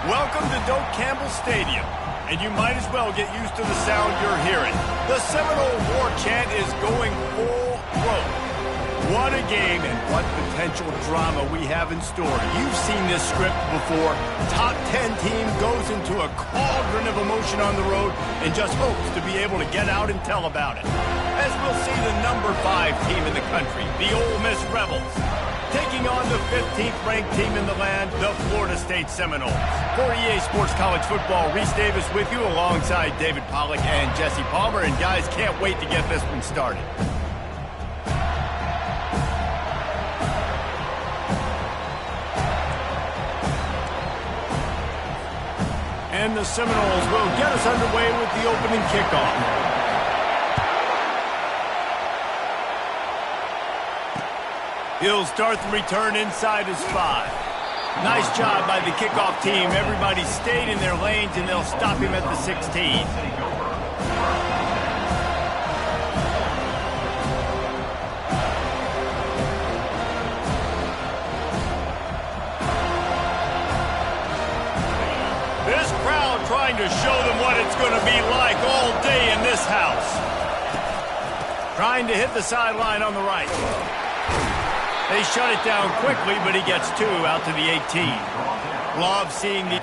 Welcome to Doak Campbell Stadium, and you might as well get used to the sound you're hearing. The Seminole War Chant is going full throat. What a game and what potential drama we have in store. You've seen this script before. Top 10 team goes into a cauldron of emotion on the road and just hopes to be able to get out and tell about it. As we'll see the number 5 team in the country, the Ole Miss Rebels, taking on the 15th ranked team in the land, the Florida State Seminoles. For EA Sports College Football, Reese Davis with you alongside David Pollack and Jesse Palmer. And guys, can't wait to get this one started. And the Seminoles will get us underway with the opening kickoff. He'll start the return inside his 5. Nice job by the kickoff team. Everybody stayed in their lanes, and they'll stop him at the 16. This crowd trying to show them what it's going to be like all day in this house. Trying to hit the sideline on the right. They shut it down quickly, but he gets 2 out to the 18. Love seeing the...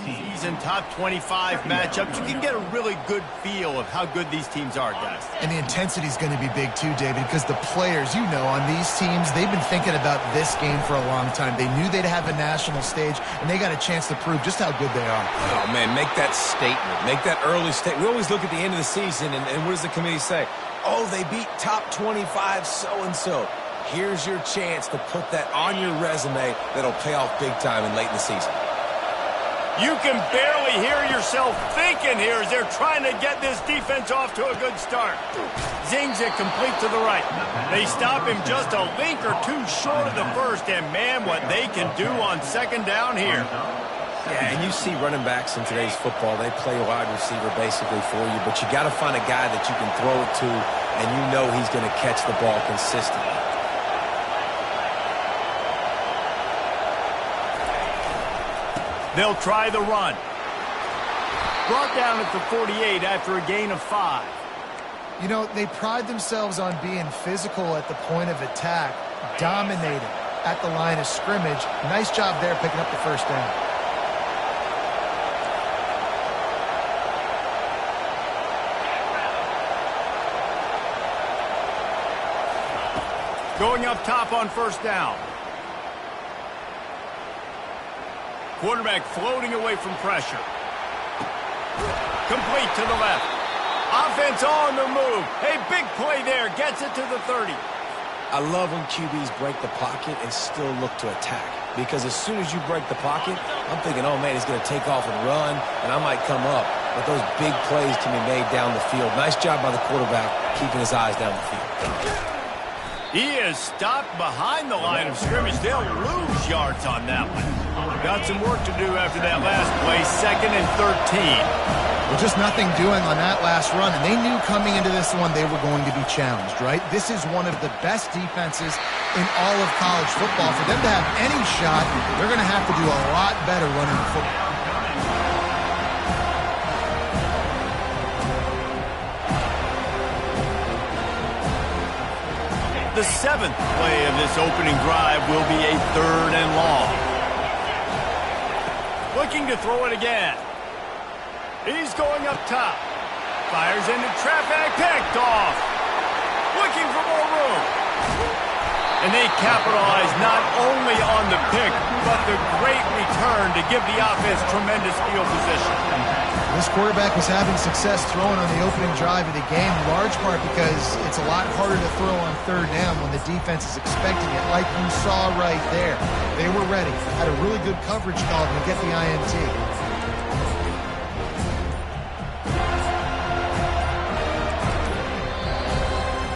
Season top 25 matchups, you can get a really good feel of how good these teams are, guys. And the intensity is going to be big too, David, because the players, you know, on these teams, they've been thinking about this game for a long time. They knew they'd have a national stage, and they got a chance to prove just how good they are. Oh, man, make that statement. Make that early statement. We always look at the end of the season, and what does the committee say? Oh, they beat top 25 so-and-so. Here's your chance to put that on your resume that'll pay off big time in late in the season. You can barely hear yourself thinking here as they're trying to get this defense off to a good start. Zings it complete to the right. They stop him just a link or 2 short of the first, and man, what they can do on second down here. Yeah, and you see running backs in today's football, they play wide receiver basically for you, but you got to find a guy that you can throw it to, and you know he's going to catch the ball consistently. They'll try the run. Brought down at the 48 after a gain of 5. You know, they pride themselves on being physical at the point of attack, dominating at the line of scrimmage. Nice job there picking up the first down. Going up top on first down. Quarterback floating away from pressure. Complete to the left. Offense on the move. Hey, big play there. Gets it to the 30. I love when QBs break the pocket and still look to attack. Because as soon as you break the pocket, I'm thinking, oh, man, he's going to take off and run, and I might come up. But those big plays can be made down the field. Nice job by the quarterback keeping his eyes down the field. He is stopped behind the line of scrimmage. They'll lose yards on that one. Got some work to do after that last play. 2nd and 13. Well, just nothing doing on that last run, and they knew coming into this one they were going to be challenged, right? This is one of the best defenses in all of college football. For them to have any shot, they're going to have to do a lot better running the football. The 7th play of this opening drive will be a 3rd and long. Looking to throw it again. He's going up top. Fires into traffic, picked off. Looking for more room. And they capitalize not only on the pick, but the great return to give the offense tremendous field position. This quarterback was having success throwing on the opening drive of the game, in large part because it's a lot harder to throw on 3rd down when the defense is expecting it, like you saw right there. They were ready, had a really good coverage call to get the INT.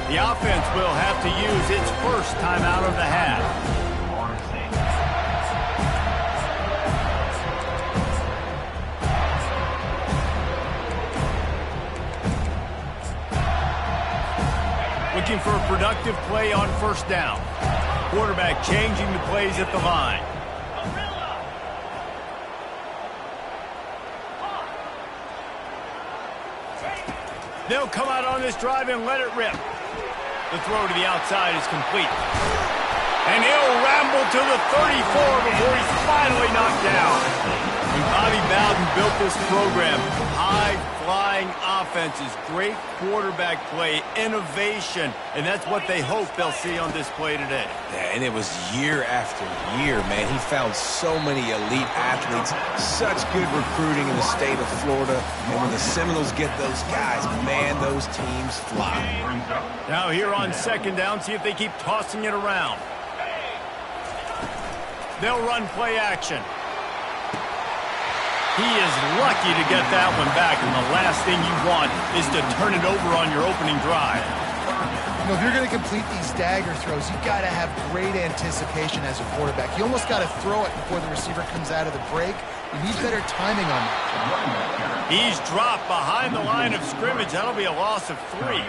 The offense will have to use its first timeout of the half. Looking for a productive play on 1st down. Quarterback changing the plays at the line. They'll come out on this drive and let it rip. The throw to the outside is complete. And he'll ramble to the 34 before he's finally knocked down. When Bobby Bowden built this program, high-flying offenses, great quarterback play, innovation, and that's what they hope they'll see on display today. Yeah, and it was year after year, man. He found so many elite athletes, such good recruiting in the state of Florida, and when the Seminoles get those guys, man, those teams fly. Now here on 2nd down, see if they keep tossing it around. They'll run play action. He is lucky to get that one back, and the last thing you want is to turn it over on your opening drive. You know, if you're going to complete these dagger throws, you've got to have great anticipation as a quarterback. You almost got to throw it before the receiver comes out of the break. You need better timing on that. He's dropped behind the line of scrimmage. That'll be a loss of 3.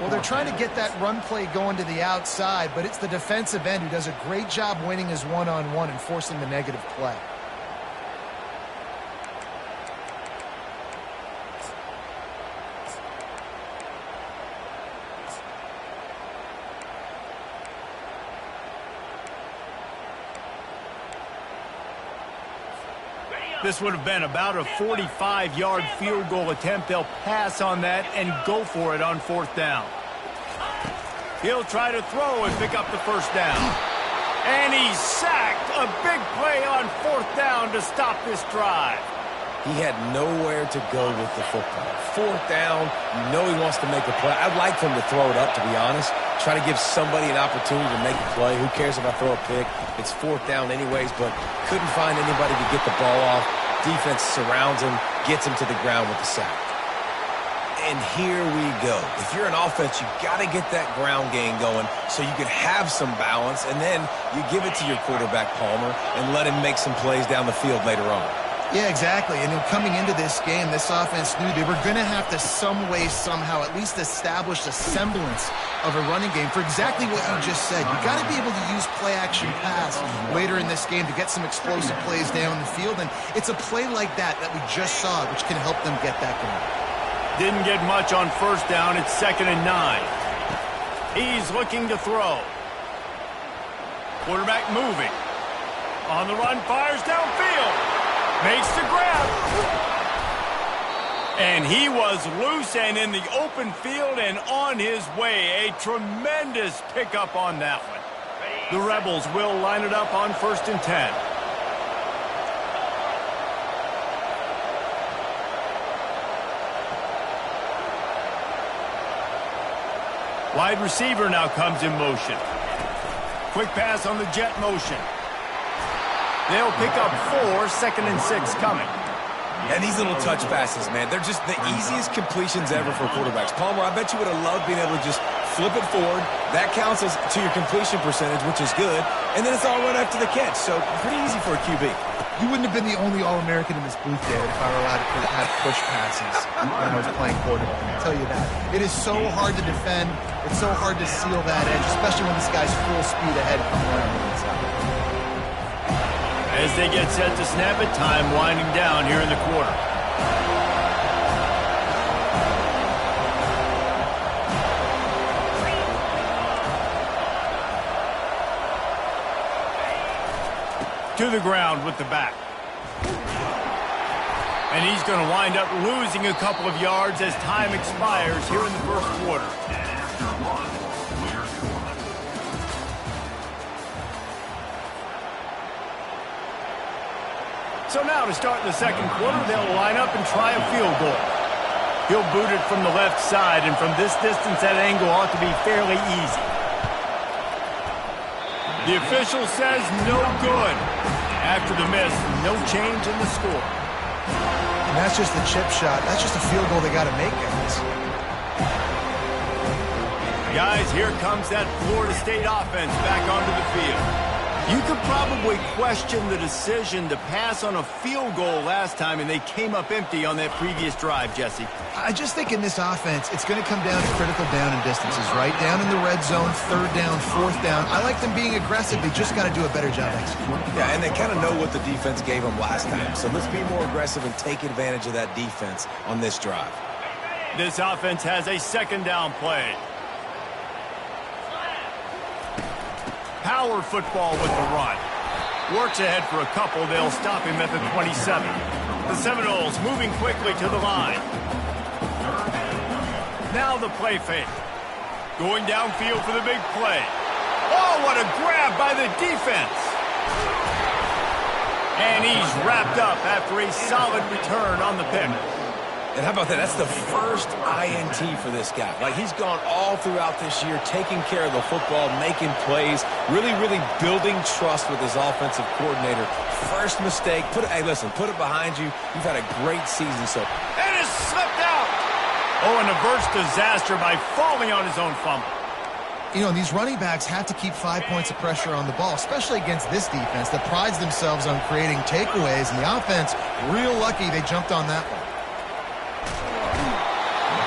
Well, they're trying to get that run play going to the outside, but it's the defensive end who does a great job winning his one-on-one and forcing the negative play. This would have been about a 45-yard field goal attempt. They'll pass on that and go for it on 4th down. He'll try to throw and pick up the 1st down. And he's sacked. A big play on 4th down to stop this drive. He had nowhere to go with the football. 4th down, you know he wants to make a play. I'd like for him to throw it up, to be honest. Try to give somebody an opportunity to make a play. Who cares if I throw a pick? It's 4th down anyways, but couldn't find anybody to get the ball off. Defense surrounds him, gets him to the ground with the sack. And here we go. If you're an offense, you got to get that ground game going so you can have some balance, and then you give it to your quarterback, Palmer, and let him make some plays down the field later on. Yeah, exactly. And then coming into this game, this offense knew they were going to have to some way, somehow, at least establish a semblance of a running game for exactly what you just said. You got to be able to use play-action pass later in this game to get some explosive plays down the field. And it's a play like that we just saw, which can help them get that going. Didn't get much on 1st down. It's 2nd and 9. He's looking to throw. Quarterback moving. On the run, fires downfield. Makes the grab. And he was loose and in the open field and on his way. A tremendous pickup on that one. The Rebels will line it up on 1st and 10. Wide receiver now comes in motion. Quick pass on the jet motion. They'll pick up 4, 2nd and 6 coming. And these little touch passes, man, they're just the easiest completions ever for quarterbacks. Palmer, I bet you would have loved being able to just flip it forward. That counts as to your completion percentage, which is good. And then it's all run after the catch. So pretty easy for a QB. You wouldn't have been the only All-American in this booth, David, if I were allowed to have push passes when I was playing quarterback. I'll tell you that. It is so hard to defend. It's so hard to seal that edge, especially when this guy's full speed ahead coming around the inside. As they get set to snap it, time winding down here in the quarter. To the ground with the back. And he's going to wind up losing a couple of yards as time expires here in the first quarter. So now to start the second quarter, they'll line up and try a field goal. He'll boot it from the left side, and from this distance, that angle ought to be fairly easy. The official says no good. After the miss, no change in the score. And that's just a chip shot. That's just a field goal they got to make, guys. Guys, here comes that Florida State offense back onto the field. You could probably question the decision to pass on a field goal last time, and they came up empty on that previous drive, Jesse. I just think in this offense, it's going to come down to critical down and distances, right? Down in the red zone, third down, fourth down. I like them being aggressive. They just got to do a better job executing. Yeah, and they kind of know what the defense gave them last time. So let's be more aggressive and take advantage of that defense on this drive. This offense has a second down play. Power football with the run. Works ahead for a couple. They'll stop him at the 27. The Seminoles moving quickly to the line. Now the play fake. Going downfield for the big play. Oh, what a grab by the defense. And he's wrapped up after a solid return on the pick. And how about that? That's the first INT for this guy. Like, he's gone all throughout this year, taking care of the football, making plays, really building trust with his offensive coordinator. First mistake, hey, listen, put it behind you. You've had a great season, so. And it's slipped out. Oh, and averts disaster by falling on his own fumble. You know, these running backs have to keep 5 points of pressure on the ball, especially against this defense that prides themselves on creating takeaways. And the offense, real lucky they jumped on that one.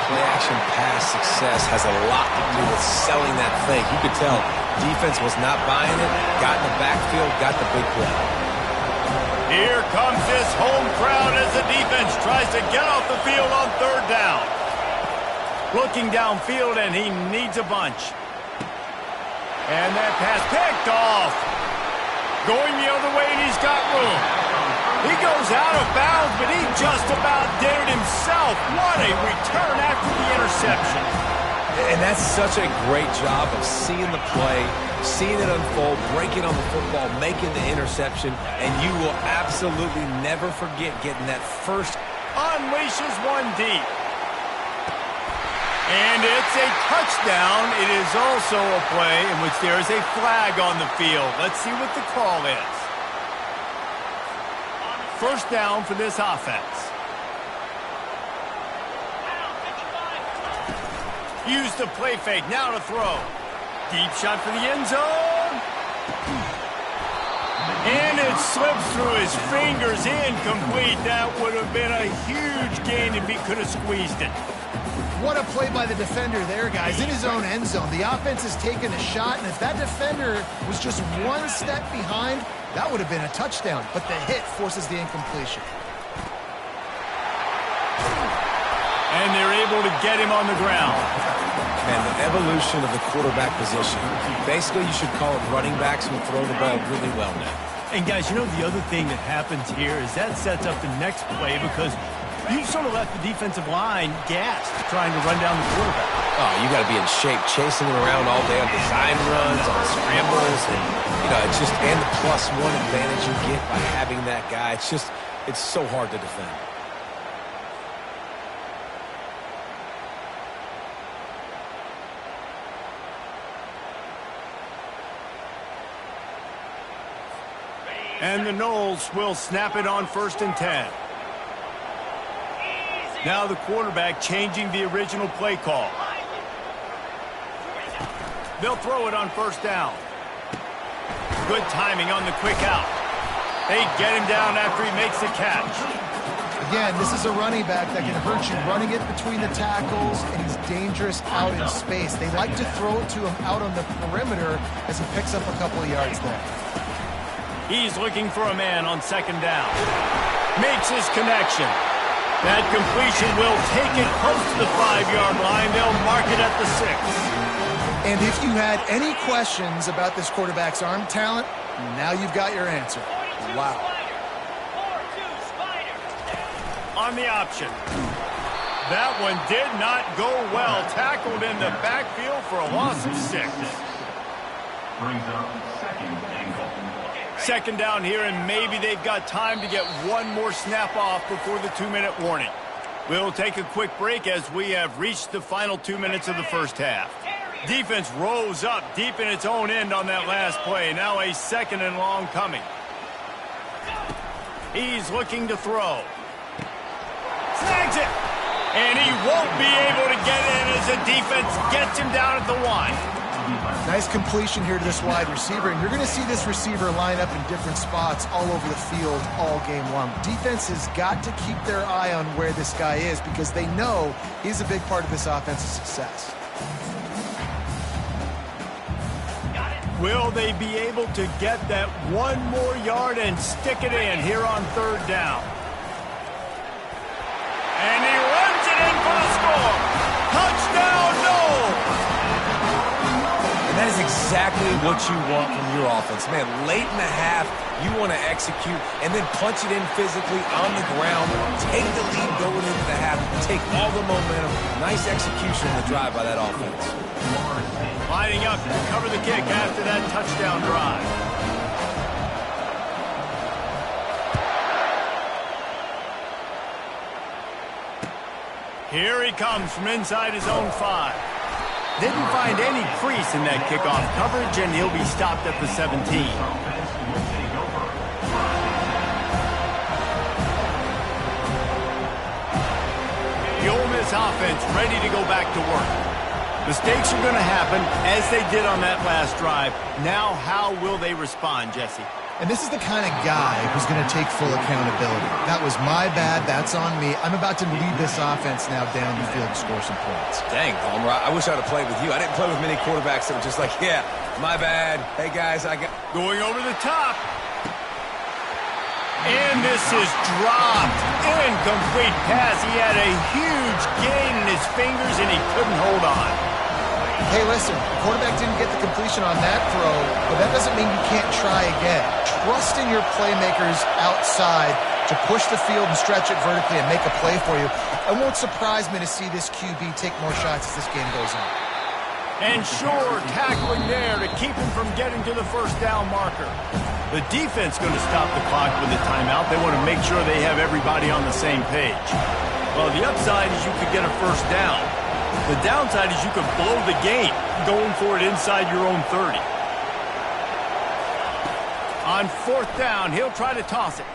Play-action pass success has a lot to do with selling that fake. You could tell defense was not buying it, got in the backfield, got the big play. Here comes this home crowd as the defense tries to get off the field on third down. Looking downfield, and he needs a bunch. And that pass picked off. Going the other way, and he's got room. He goes out of bounds, but he just about did it himself. What a return after the interception. And that's such a great job of seeing the play, seeing it unfold, breaking on the football, making the interception, and you will absolutely never forget getting that first. Unleashes one deep. And it's a touchdown. It is also a play in which there is a flag on the field. Let's see what the call is. First down for this offense. Use the play fake. Now to throw. Deep shot for the end zone. And it slips through his fingers. Incomplete. That would have been a huge gain if he could have squeezed it. What a play by the defender there, guys, in his own end zone. The offense has taken a shot, and if that defender was just one step behind, that would have been a touchdown. But the hit forces the incompletion. And they're able to get him on the ground. Man, the evolution of the quarterback position. Basically, you should call it running backs who throw the ball really well now. And, guys, you know the other thing that happens here is that sets up the next play because you've sort of left the defensive line gassed trying to run down the quarterback. Oh, you got to be in shape, chasing him around all day on design runs, on scrambles, and, you know, it's just, and the +1 advantage you get by having that guy. It's so hard to defend. And the Noles will snap it on 1st and 10. Now the quarterback changing the original play call. They'll throw it on 1st down. Good timing on the quick out. They get him down after he makes the catch. Again, this is a running back that can hurt you running it between the tackles, and he's dangerous out in space. They like to throw it to him out on the perimeter as he picks up a couple of yards there. He's looking for a man on 2nd down. Makes his connection. That completion will take it close to the 5-yard line. They'll mark it at the 6. And if you had any questions about this quarterback's arm talent, now you've got your answer. Wow. On the option. That one did not go well. Tackled in the backfield for a loss of 6. Brings up second and goal. Second down here, and maybe they've got time to get one more snap off before the 2-minute warning. We'll take a quick break as we have reached the final 2 minutes of the first half. Defense rose up deep in its own end on that last play. Now a 2nd and long coming. He's looking to throw. Snags it! And he won't be able to get in as the defense gets him down at the 1. Nice completion here to this wide receiver, and you're going to see this receiver line up in different spots all over the field all game long. Defense has got to keep their eye on where this guy is because they know he's a big part of this offense's success. Will they be able to get that one more yard and stick it in here on 3rd down? And he runs it in for the score. Touchdown, no! That is exactly what you want from your offense. Man, late in the half, you want to execute and then punch it in physically on the ground, take the lead going into the half, take all the momentum. Nice execution on the drive by that offense. Lining up to cover the kick after that touchdown drive. Here he comes from inside his own 5. Didn't find any crease in that kickoff coverage, and he'll be stopped at the 17. The Ole Miss offense ready to go back to work. Mistakes are going to happen, as they did on that last drive. Now, how will they respond, Jesse? And this is the kind of guy who's going to take full accountability. That was my bad. That's on me. I'm about to lead this offense now down the field to score some points. Dang, Palmer, I wish I would have played with you. I didn't play with many quarterbacks that were just like, yeah, my bad. Hey, guys, I got... Going over the top. And this is dropped. Incomplete pass. He had a huge gain in his fingers, and he couldn't hold on. Hey, listen, the quarterback didn't get the completion on that throw, but that doesn't mean you can't try again. Trust in your playmakers outside to push the field and stretch it vertically and make a play for you. It won't surprise me to see this QB take more shots as this game goes on. And sure, tackling there to keep him from getting to the 1st down marker. The defense going to stop the clock with a timeout. They want to make sure they have everybody on the same page. Well, the upside is you could get a 1st down. The downside is you could blow the game going for it inside your own 30. On 4th down, he'll try to toss it.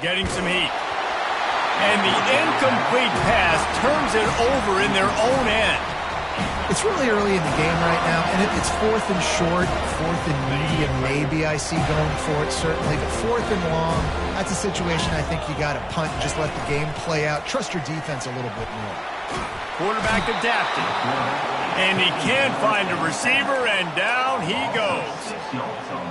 Getting some heat. And the incomplete pass turns it over in their own end. It's really early in the game right now, and it's 4th and short, 4th and medium maybe I see going for it, certainly. But 4th and long, that's a situation I think you got to punt and just let the game play out. Trust your defense a little bit more. Quarterback adapted. And he can't find a receiver, and down he goes.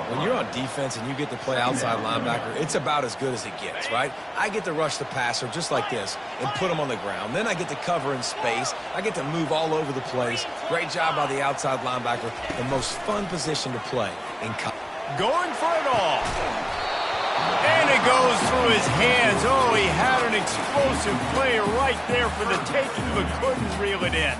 When you're on defense and you get to play outside linebacker, it's about as good as it gets, right? I get to rush the passer just like this and put him on the ground. Then I get to cover in space. I get to move all over the place. Great job by the outside linebacker. The most fun position to play in college. Going for it all. And it goes through his hands. Oh, he had an explosive play right there for the taking, but couldn't reel it in.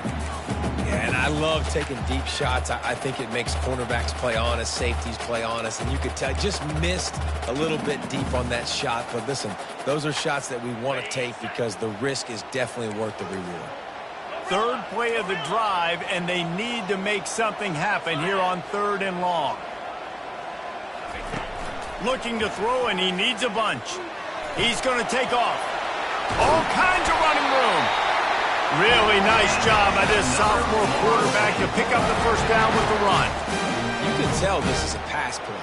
Yeah, and I love taking deep shots. I think it makes cornerbacks play honest, safeties play honest, and you could tell just missed a little bit deep on that shot. But listen, those are shots that we want to take because the risk is definitely worth the reward. 3rd play of the drive, and they need to make something happen here on 3rd and long. Looking to throw, and he needs a bunch. He's going to take off. All kinds of running room. Really nice job by this sophomore quarterback to pick up the 1st down with the run. You can tell this is a pass play.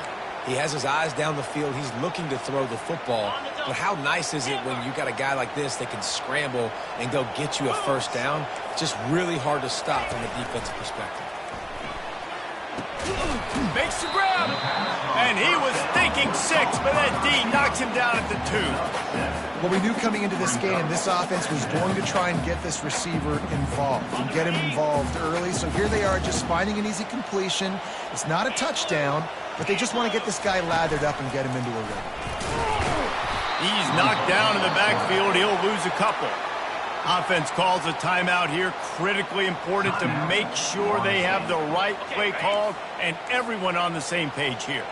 He has his eyes down the field. He's looking to throw the football. But how nice is it when you got a guy like this that can scramble and go get you a 1st down? Just really hard to stop from a defensive perspective. Makes the grab. And he was thinking 6, but that D knocks him down at the 2. Well, we knew coming into this game, this offense was going to try and get this receiver involved and get him involved early. So here they are just finding an easy completion. It's not a touchdown, but they just want to get this guy lathered up and get him into a rhythm. He's knocked down in the backfield. He'll lose a couple. Offense calls a timeout here. Critically important to make sure they have the right play called and everyone on the same page here.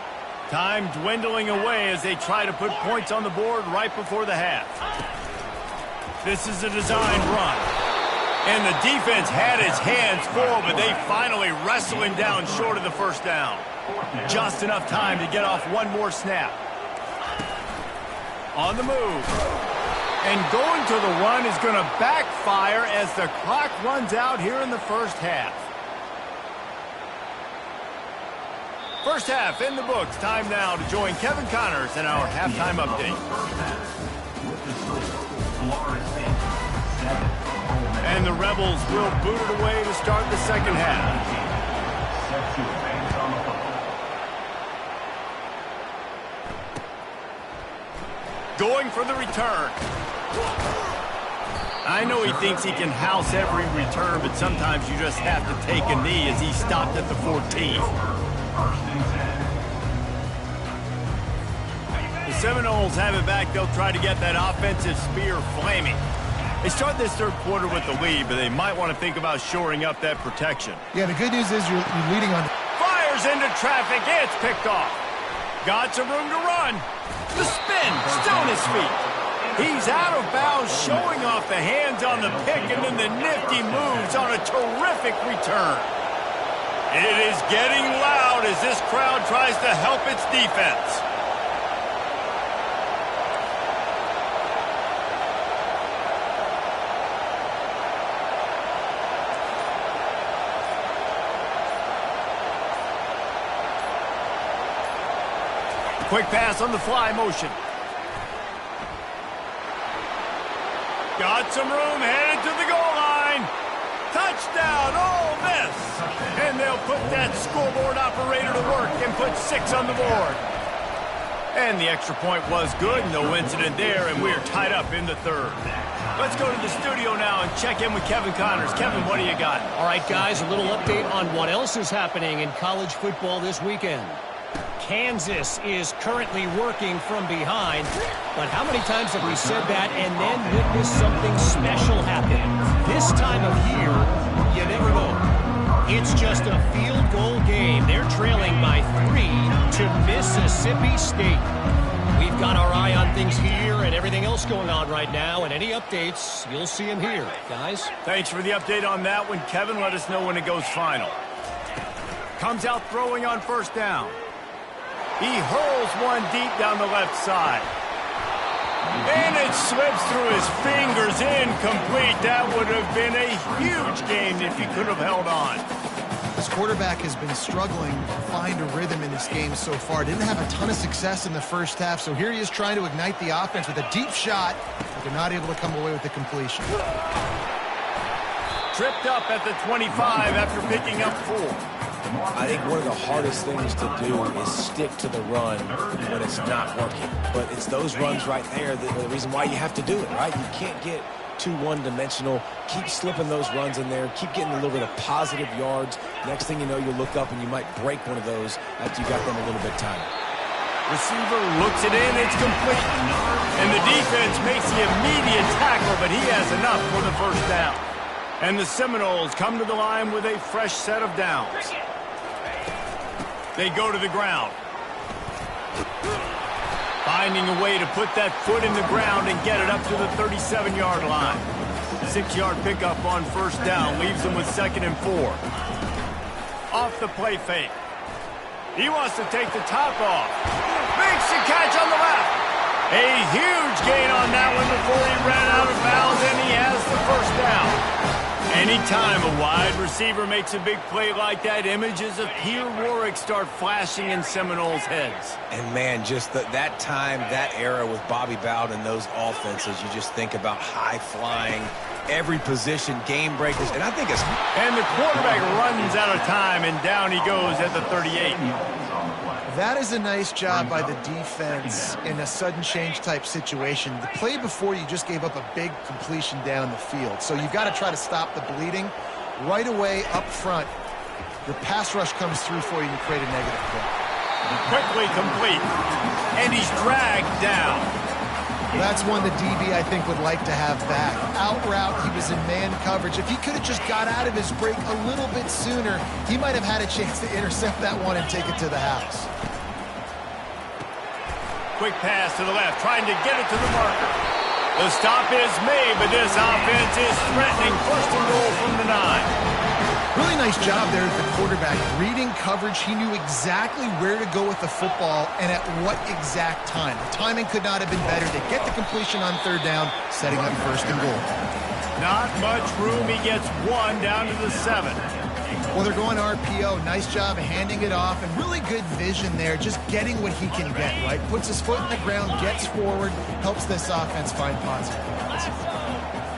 Time dwindling away as they try to put points on the board right before the half. This is a design run. And the defense had his hands full, but they finally wrestle him down short of the first down. Just enough time to get off one more snap. On the move. And going to the run is going to backfire as the clock runs out here in the first half. First half in the books. Time now to join Kevin Connors in our halftime update. And the Rebels will boot it away to start the second half. Going for the return. I know he thinks he can house every return, but sometimes you just have to take a knee as he stopped at the 14. The Seminoles have it back. They'll try to get that offensive spear flaming. They start this third quarter with the lead, but they might want to think about shoring up that protection. Yeah, the good news is you're leading on. Fires into traffic. It's picked off. Got some room to run. The spin, still on his feet. He's out of bounds, showing off the hands on the pick, and then the nifty moves on a terrific return. It is getting loud as this crowd tries to help its defense. Quick pass on the fly motion. Got some room, headed to the goal line. Touchdown, Ole Miss. And they'll put that scoreboard operator to work and put 6 on the board. And the extra point was good. No incident there, and we're tied up in the third. Let's go to the studio now and check in with Kevin Connors. Kevin, what do you got? All right, guys, a little update on what else is happening in college football this weekend. Kansas is currently working from behind, but how many times have we said that and then witnessed something special happen? This time of year, you never know. It's just a field goal game. They're trailing by 3 to Mississippi State. We've got our eye on things here and everything else going on right now, and any updates, you'll see them here, guys. Thanks for the update on that one, Kevin. Let us know when it goes final. Comes out throwing on first down. He hurls one deep down the left side. And it slips through his fingers, incomplete. That would have been a huge gain if he could have held on. This quarterback has been struggling to find a rhythm in this game so far. Didn't have a ton of success in the first half, so here he is trying to ignite the offense with a deep shot, but they're not able to come away with the completion. Tripped up at the 25 after picking up 4. I think one of the hardest things to do is stick to the run when it's not working. But it's those runs right there that are the reason why you have to do it, right? You can't get too one-dimensional. Keep slipping those runs in there. Keep getting a little bit of positive yards. Next thing you know, you look up and you might break one of those after you got them a little bit tired. Receiver looks it in. It's complete. And the defense makes the immediate tackle, but he has enough for the first down. And the Seminoles come to the line with a fresh set of downs. They go to the ground. Finding a way to put that foot in the ground and get it up to the 37-yard line. 6-yard pickup on first down leaves them with 2nd and 4. Off the play fake. He wants to take the top off. Makes the catch on the left. A huge gain on that one before he ran out of bounds, and he has the first down. Anytime a wide receiver makes a big play like that, images of Peter Warrick start flashing in Seminoles' heads. And, man, just that time, that era with Bobby Bowden and those offenses, you just think about high-flying, every position, game breakers, and I think it's... And the quarterback runs out of time, and down he goes at the 38. That is a nice job by the defense in a sudden change type situation. The play before, you just gave up a big completion down the field. So you've got to try to stop the bleeding right away up front. Your pass rush comes through for you and create a negative play. Quickly complete. And he's dragged down. That's one the DB, I think, would like to have back. Out route, he was in man coverage. If he could have just got out of his break a little bit sooner, he might have had a chance to intercept that one and take it to the house. Quick pass to the left, trying to get it to the marker. The stop is made, but this offense is threatening. First and goal from the 9. Really nice job there at the quarterback. Reading coverage, he knew exactly where to go with the football and at what exact time. The timing could not have been better to get the completion on third down, setting up first and goal. Not much room. He gets one down to the 7. Well, they're going RPO. Nice job handing it off, and really good vision there, just getting what he can get, right? Puts his foot in the ground, gets forward, helps this offense find positive points.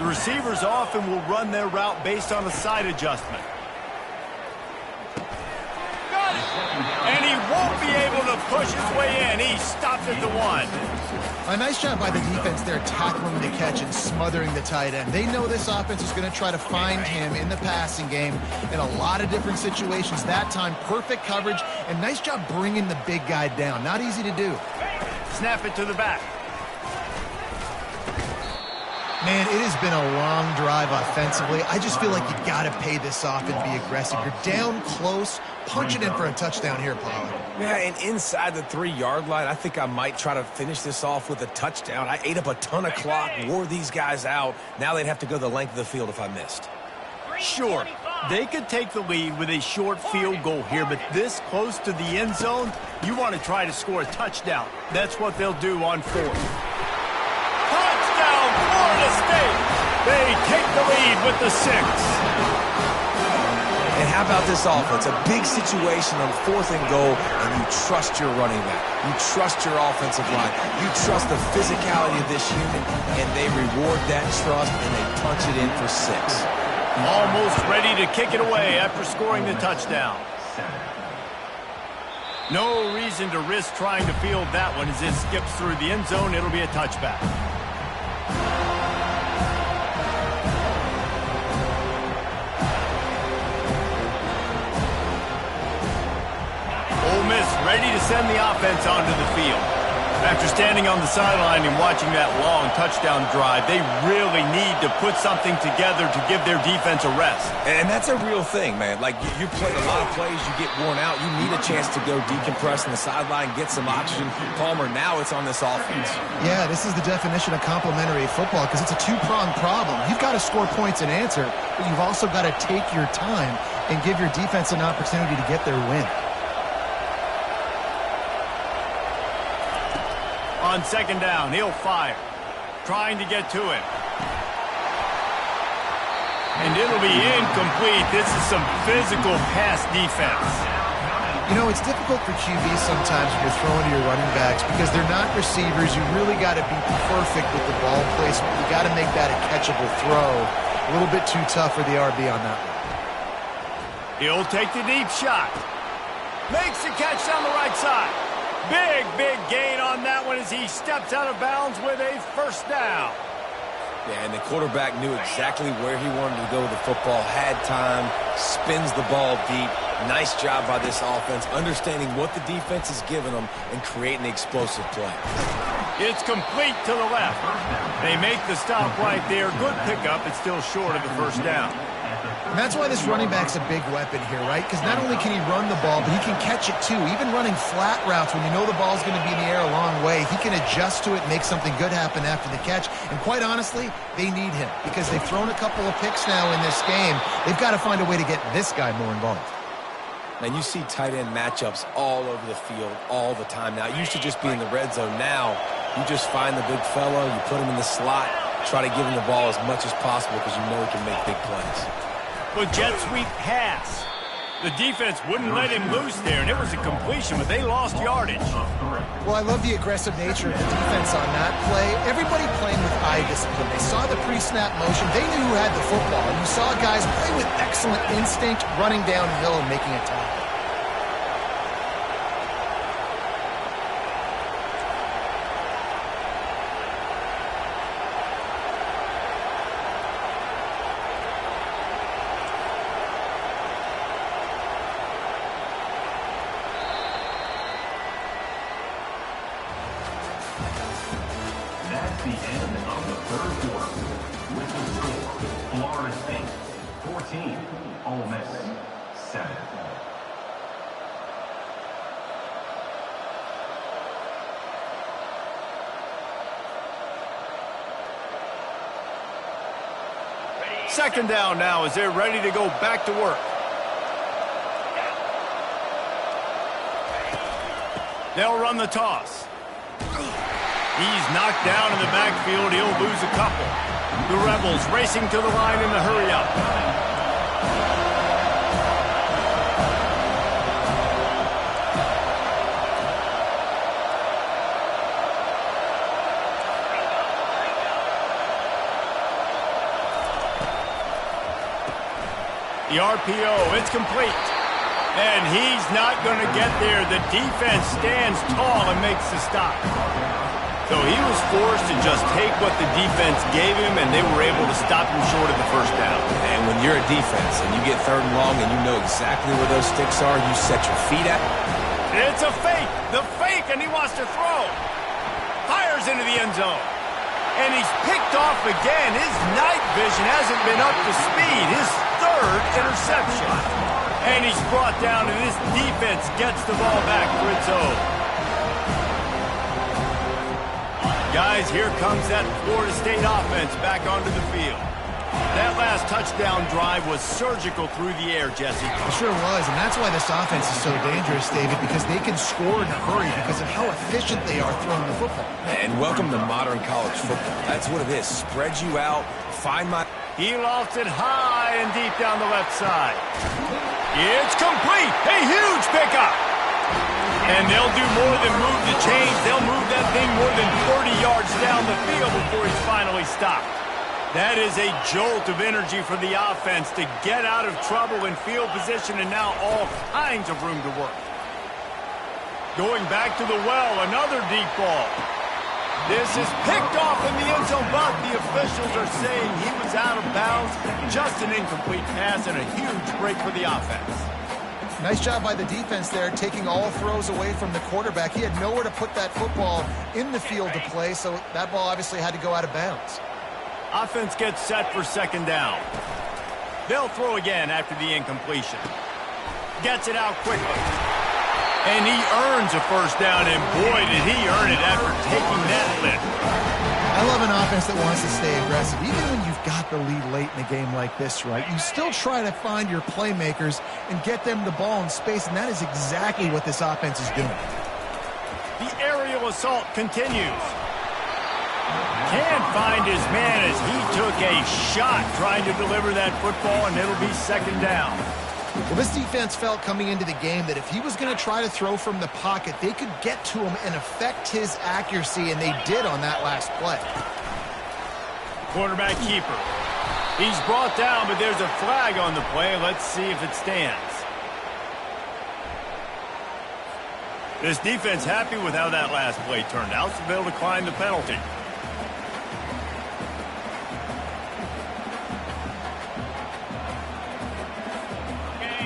The receivers often will run their route based on a side adjustment. And he won't be able to push his way in. He stops at the 1. A nice job by the defense there, tackling the catch and smothering the tight end. They know this offense is going to try to find him in the passing game in a lot of different situations. That time, perfect coverage, and nice job bringing the big guy down. Not easy to do. Snap it to the back. Man, it has been a long drive offensively. I just feel like you got to pay this off and be aggressive. You're down close. Punch it in for a touchdown here, Pollard. Yeah, and inside the 3-yard line, I think I might try to finish this off with a touchdown. I ate up a ton of clock, wore these guys out. Now they'd have to go the length of the field if I missed. Sure, they could take the lead with a short field goal here, but this close to the end zone, you want to try to score a touchdown. That's what they'll do on 4th. Touchdown, Florida State! They take the lead with the 6. And how about this offense? A big situation on 4th and goal, and you trust your running back. You trust your offensive line. You trust the physicality of this unit, and they reward that trust, and they punch it in for 6. Almost ready to kick it away after scoring the touchdown. No reason to risk trying to field that one as it skips through the end zone. It'll be a touchback. Ole Miss ready to send the offense onto the field. After standing on the sideline and watching that long touchdown drive, they really need to put something together to give their defense a rest. And that's a real thing, man. Like, you play a lot of plays, you get worn out, you need a chance to go decompress on the sideline, get some oxygen. Palmer, now it's on this offense. Yeah, this is the definition of complementary football because it's a two-pronged problem. You've got to score points and answer, but you've also got to take your time and give your defense an opportunity to get their win. On 2nd down, he'll fire. Trying to get to him. And it'll be incomplete. This is some physical pass defense. You know, it's difficult for QBs sometimes when you're throwing to your running backs because they're not receivers. You really got to be perfect with the ball placement. You got to make that a catchable throw. A little bit too tough for the RB on that one. He'll take the deep shot. Makes the catch down the right side. Big gain on that one as he steps out of bounds with a first down. Yeah, and the quarterback knew exactly where he wanted to go with the football, had time, spins the ball deep. Nice job by this offense, understanding what the defense is giving them and creating an explosive play. It's complete to the left. They make the stop right there. Good pickup. It's still short of the first down. And that's why this running back's a big weapon here, right? Because not only can he run the ball, but he can catch it too. Even running flat routes when you know the ball's going to be in the air a long way, he can adjust to it and make something good happen after the catch. And quite honestly, they need him because they've thrown a couple of picks now in this game. They've got to find a way to get this guy more involved. And you see tight end matchups all over the field all the time now. It used to just be in the red zone. Now you just find the big fella, you put him in the slot, try to give him the ball as much as possible because you know he can make big plays. With jet sweep pass. The defense wouldn't let him loose there, and it was a completion, but they lost yardage. Well, I love the aggressive nature of the defense on that play. Everybody playing with eye discipline. They saw the pre-snap motion. They knew who had the football. And you saw guys play with excellent instinct, running downhill and making a tackle. That's the end of the third quarter. With the score, Florida State 14, Ole Miss 7. Second down now as they're ready to go back to work. They'll run the toss. He's knocked down in the backfield. He'll lose a couple. The Rebels racing to the line in the hurry-up. The RPO, it's complete. And he's not going to get there. The defense stands tall and makes the stop. So he was forced to just take what the defense gave him, and they were able to stop him short of the first down. And when you're a defense and you get third and long and you know exactly where those sticks are, you set your feet at. It's a fake. The fake, and he wants to throw. Fires into the end zone. And he's picked off again. His night vision hasn't been up to speed. His third interception. And he's brought down, and this defense gets the ball back for its own. Guys, here comes that Florida State offense back onto the field. That last touchdown drive was surgical through the air, Jesse. It sure was, and that's why this offense is so dangerous, David, because they can score in a hurry because of how efficient they are throwing the football. And welcome to modern college football. That's what it is. Spread you out, find my... He lofts it high and deep down the left side. It's complete. A huge pickup. And they'll do more than move the chains. They'll move that thing more than 30 yards down the field before he's finally stopped. That is a jolt of energy for the offense to get out of trouble in field position, and now all kinds of room to work. Going back to the well, another deep ball. This is picked off in the end zone, but the officials are saying he was out of bounds. Just an incomplete pass and a huge break for the offense. Nice job by the defense there, taking all throws away from the quarterback. He had nowhere to put that football in the field to play, so that ball obviously had to go out of bounds. Offense gets set for second down. They'll throw again after the incompletion. Gets it out quickly. And he earns a first down, and boy, did he earn it after taking that lift. I love an offense that wants to stay aggressive. Even when you've got the lead late in a game like this, right, you still try to find your playmakers and get them the ball in space, and that is exactly what this offense is doing. The aerial assault continues. Can't find his man as he took a shot trying to deliver that football, and it'll be second down. Well, this defense felt coming into the game that if he was going to try to throw from the pocket, they could get to him and affect his accuracy, and they did on that last play. Quarterback keeper. He's brought down, but there's a flag on the play. Let's see if it stands. This defense happy with how that last play turned out, so they'll decline the penalty.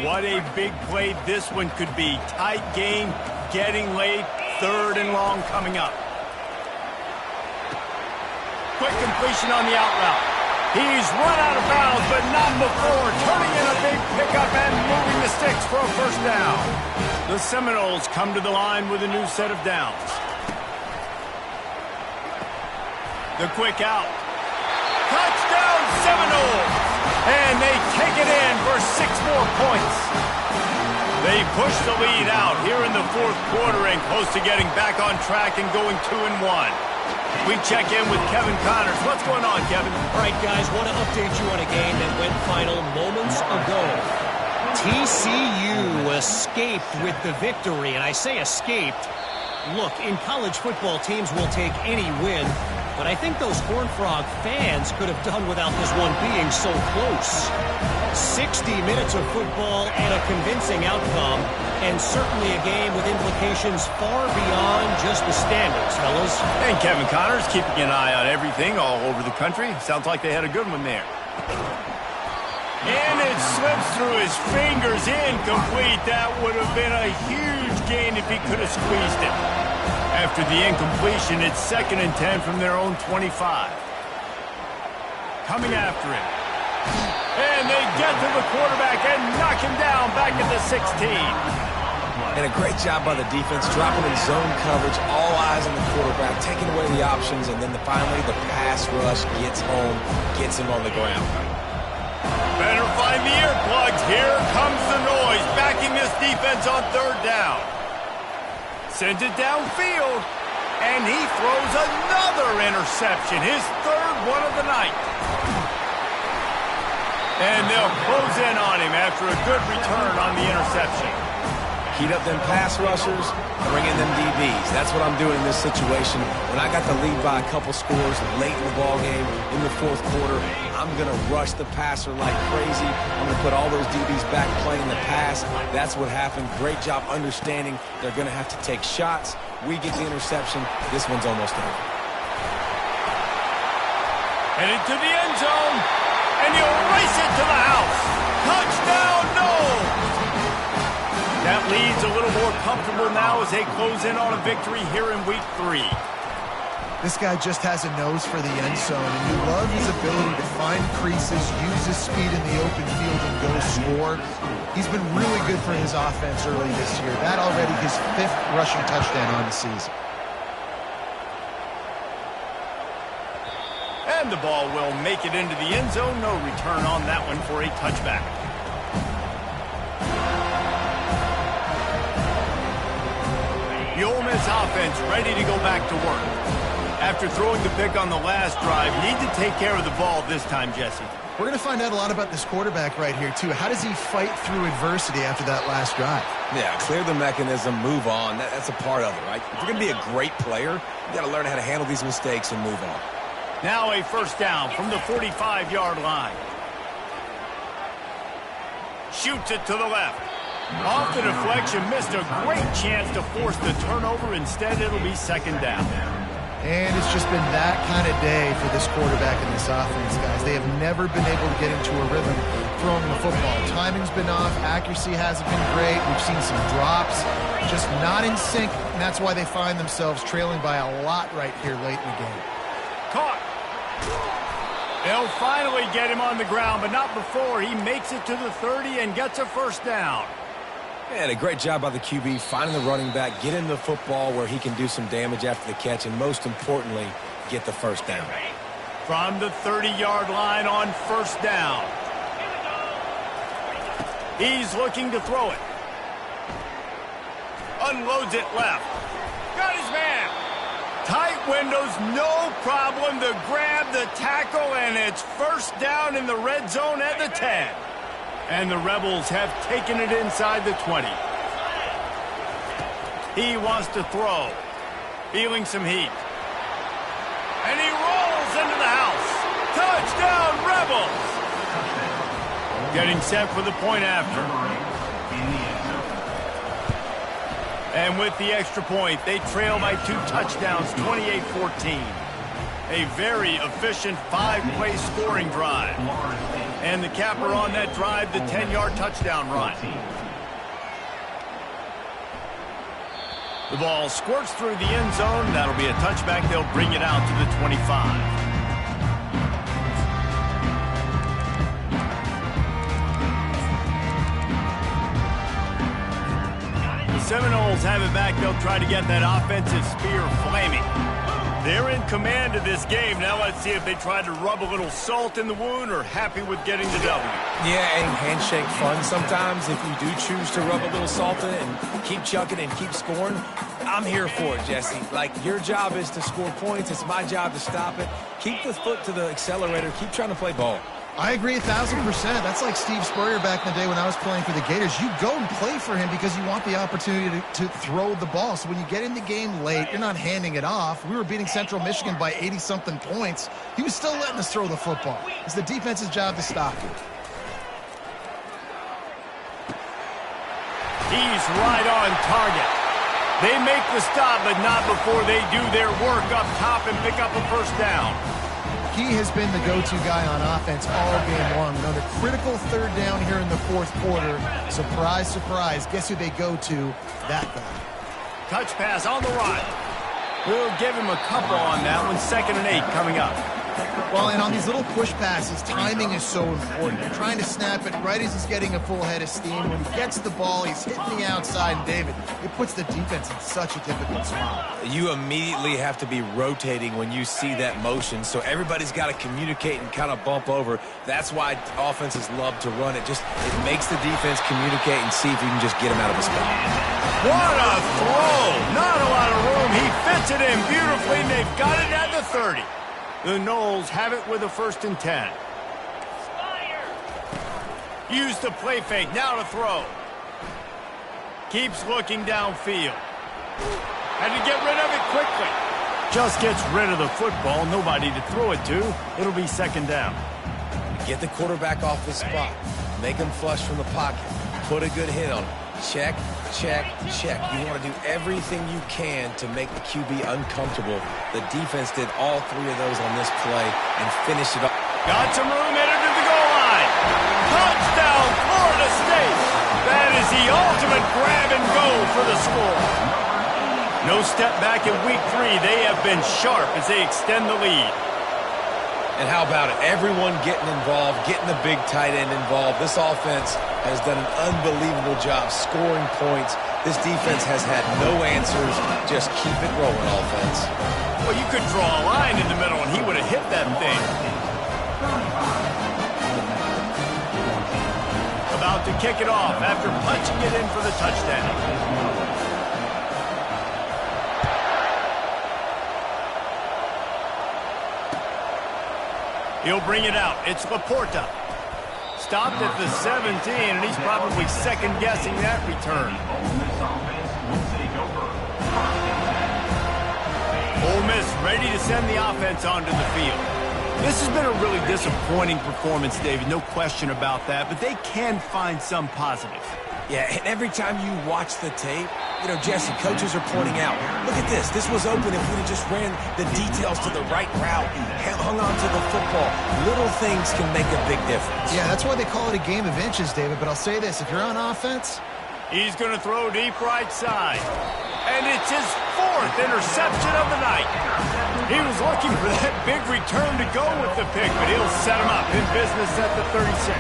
What a big play this one could be. Tight game, getting late, third and long coming up. Quick completion on the out route. He's run out of bounds, but not before. Turning in a big pickup and moving the sticks for a first down. The Seminoles come to the line with a new set of downs. The quick out. Touchdown Seminoles! And they take it in for 6 more points. They push the lead out here in the fourth quarter and close to getting back on track and going 2-1. We check in with Kevin Connors. What's going on, Kevin? All right, guys, want to update you on a game that went final moments ago. TCU escaped with the victory, and I say escaped. Look, in college football, teams will take any win, but I think those Horned Frog fans could have done without this one being so close. 60 minutes of football and a convincing outcome, and certainly a game with implications far beyond just the standings, fellas. And Kevin Connors keeping an eye on everything all over the country. Sounds like they had a good one there. And it slips through his fingers, incomplete. That would have been a huge gain if he could have squeezed it. After the incompletion, it's 2nd and 10 from their own 25. Coming after him. And they get to the quarterback and knock him down back at the 16. And a great job by the defense, dropping in zone coverage, all eyes on the quarterback, taking away the options, and then finally the pass rush gets home, gets him on the ground. Better find the earplugs. Here comes the noise, backing this defense on 3rd down. Sends it downfield, and he throws another interception, his 3rd one of the night. And they'll close in on him after a good return on the interception. Heat up them pass rushers, bring in them DBs. That's what I'm doing in this situation. When I got the lead by a couple scores late in the ballgame, in the 4th quarter, I'm going to rush the passer like crazy. I'm going to put all those DBs back playing the pass. That's what happened. Great job understanding they're going to have to take shots. We get the interception. This one's almost over. And into the end zone, and he'll race it to the house. Touchdown, Noles! That lead's a little more comfortable now as they close in on a victory here in week 3. This guy just has a nose for the end zone, and you love his ability to find creases, use his speed in the open field, and go score. He's been really good for his offense early this year. That already his 5th rushing touchdown on the season. And the ball will make it into the end zone. No return on that one for a touchback. The Ole Miss offense ready to go back to work. After throwing the pick on the last drive, need to take care of the ball this time, Jesse. We're going to find out a lot about this quarterback right here, too. How does he fight through adversity after that last drive? Yeah, clear the mechanism, move on. That's a part of it, right? If you're going to be a great player, you got to learn how to handle these mistakes and move on. Now a 1st down from the 45-yard line. Shoots it to the left. Off the deflection, missed a great chance to force the turnover. Instead, it'll be 2nd down. And it's just been that kind of day for this quarterback and this offense, guys. They have never been able to get into a rhythm throwing the football. Timing's been off. Accuracy hasn't been great. We've seen some drops. Just not in sync, and that's why they find themselves trailing by a lot right here late in the game. Caught. They'll finally get him on the ground, but not before he makes it to the 30 and gets a 1st down. And a great job by the QB finding the running back, get him the football where he can do some damage after the catch, and most importantly, get the 1st down. From the 30-yard line on 1st down. He's looking to throw it. Unloads it left. Got his man. Tight windows, no problem to grab the tackle, and it's 1st down in the red zone at the 10. And the Rebels have taken it inside the 20. He wants to throw. Feeling some heat. And he rolls into the house. Touchdown, Rebels! Getting set for the point after. And with the extra point, they trail by 2 touchdowns, 28-14. A very efficient 5-play scoring drive. And the capper on that drive, the 10-yard touchdown run. The ball squirts through the end zone. That'll be a touchback. They'll bring it out to the 25. Seminoles have it back. They'll try to get that offensive spear flaming. They're in command of this game. Now let's see if they try to rub a little salt in the wound or happy with getting the W. Yeah, and handshake fun sometimes if you do choose to rub a little salt in and keep chucking and keep scoring. I'm here for it, Jesse. Like, your job is to score points. It's my job to stop it. Keep the foot to the accelerator. Keep trying to play ball. I agree 1,000%. That's like Steve Spurrier back in the day when I was playing for the Gators. You go and play for him because you want the opportunity to throw the ball. So when you get in the game late, you're not handing it off. We were beating Central Michigan by 80-something points. He was still letting us throw the football. It's the defense's job to stop you. He's right on target. They make the stop, but not before they do their work up top and pick up a first down. He has been the go-to guy on offense all game long. Another critical third down here in the fourth quarter. Surprise, surprise. Guess who they go to? That guy. Touch pass on the run. We'll give him a couple on that one. 2nd and 8 coming up. Well, and on these little push passes, timing is so important. You're trying to snap it right as he's getting a full head of steam. When he gets the ball, he's hitting the outside. And, David, it puts the defense in such a difficult spot. You immediately have to be rotating when you see that motion, so everybody's got to communicate and kind of bump over. That's why offenses love to run it. It makes the defense communicate and see if you can just get him out of a spot. What a throw! Not a lot of room. He fits it in beautifully, and they've got it at the 30. The Noles have it with a 1st and 10. Use the play fake. Now to throw. Keeps looking downfield. Had to get rid of it quickly. Just gets rid of the football. Nobody to throw it to. It'll be 2nd down. Get the quarterback off his spot. Make him flush from the pocket. Put a good hit on him. Check, check, check. You want to do everything you can to make the QB uncomfortable. The defense did all 3 of those on this play and finished it up. Got some room, headed to the goal line. Touchdown, Florida State. That is the ultimate grab and go for the score. No step back in week 3. They have been sharp as they extend the lead. And how about it? Everyone getting involved, getting the big tight end involved. This offense has done an unbelievable job scoring points. This defense has had no answers. Just keep it rolling, offense. Well, you could draw a line in the middle, and he would have hit that thing. About to kick it off after punching it in for the touchdown. He'll bring it out. It's Laporta. Stopped at the 17, and he's probably second-guessing that return. Ole Miss ready to send the offense onto the field. This has been a really disappointing performance, David. No question about that, but they can find some positive. Yeah, and every time you watch the tape, Jesse, coaches are pointing out, look at this. This was open if we'd have just ran the details to the right route, hung on to the football. Little things can make a big difference. Yeah, that's why they call it a game of inches, David. But I'll say this, if you're on offense, he's going to throw deep right side. And it's his 4th interception of the night. He was looking for that big return to go with the pick, but he'll set him up in business at the 36.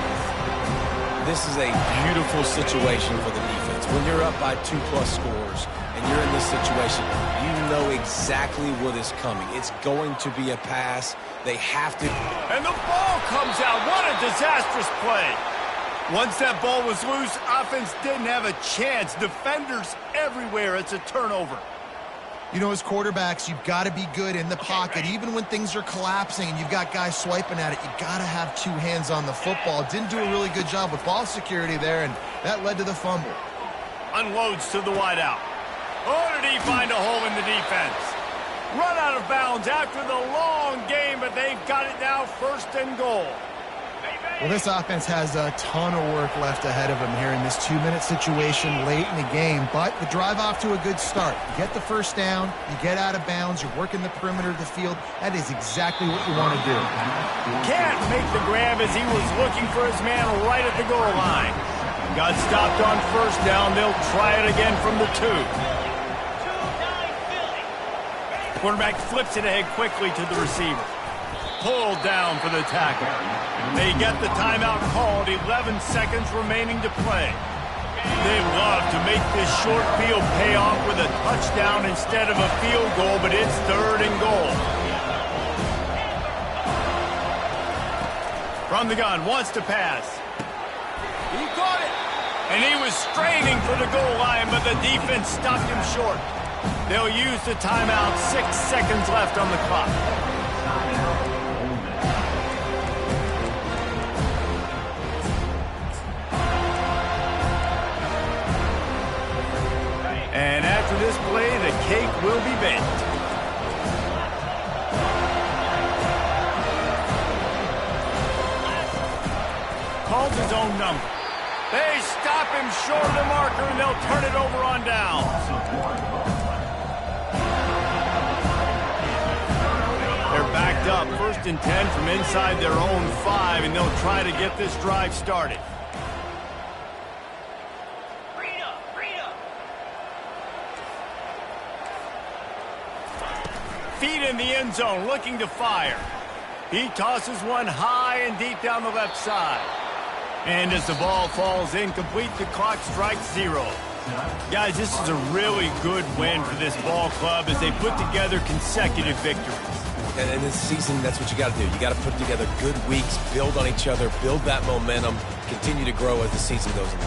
This is a beautiful situation for the defense. When you're up by 2+ scores and you're in this situation, you know exactly what is coming. It's going to be a pass. They have to. And the ball comes out. What a disastrous play. Once that ball was loose, offense didn't have a chance. Defenders everywhere. It's a turnover. As quarterbacks, you've got to be good in the pocket. Even when things are collapsing and you've got guys swiping at it, you've got to have 2 hands on the football. Didn't do a really good job with ball security there, and that led to the fumble. Unloads to the wideout. Oh, did he find a hole in the defense? Run out of bounds after the long game, but they've got it now 1st and goal. Well, this offense has a ton of work left ahead of them here in this 2-minute situation late in the game, but the drive off to a good start. You get the first down, you get out of bounds, you're working the perimeter of the field. That is exactly what you want to do. Can't make the grab as he was looking for his man right at the goal line. Got stopped on 1st down. They'll try it again from the 2. Quarterback flips it ahead quickly to the receiver. Pulled down for the tackle. They get the timeout called. 11 seconds remaining to play. They love to make this short field pay off with a touchdown instead of a field goal, but it's 3rd and goal. From the gun, wants to pass. He caught it. And he was straining for the goal line, but the defense stopped him short. They'll use the timeout. 6 seconds left on the clock. will be bent. Calls his own number. They stop him short of the marker, and they'll turn it over on down. They're backed up, 1st and 10 from inside their own 5, and they'll try to get this drive started. Feet in the end zone, looking to fire. He tosses one high and deep down the left side. And as the ball falls incomplete, the clock strikes 0. Guys, this is a really good win for this ball club as they put together consecutive victories. And this season, that's what you got to do. You got to put together good weeks, build on each other, build that momentum, continue to grow as the season goes on.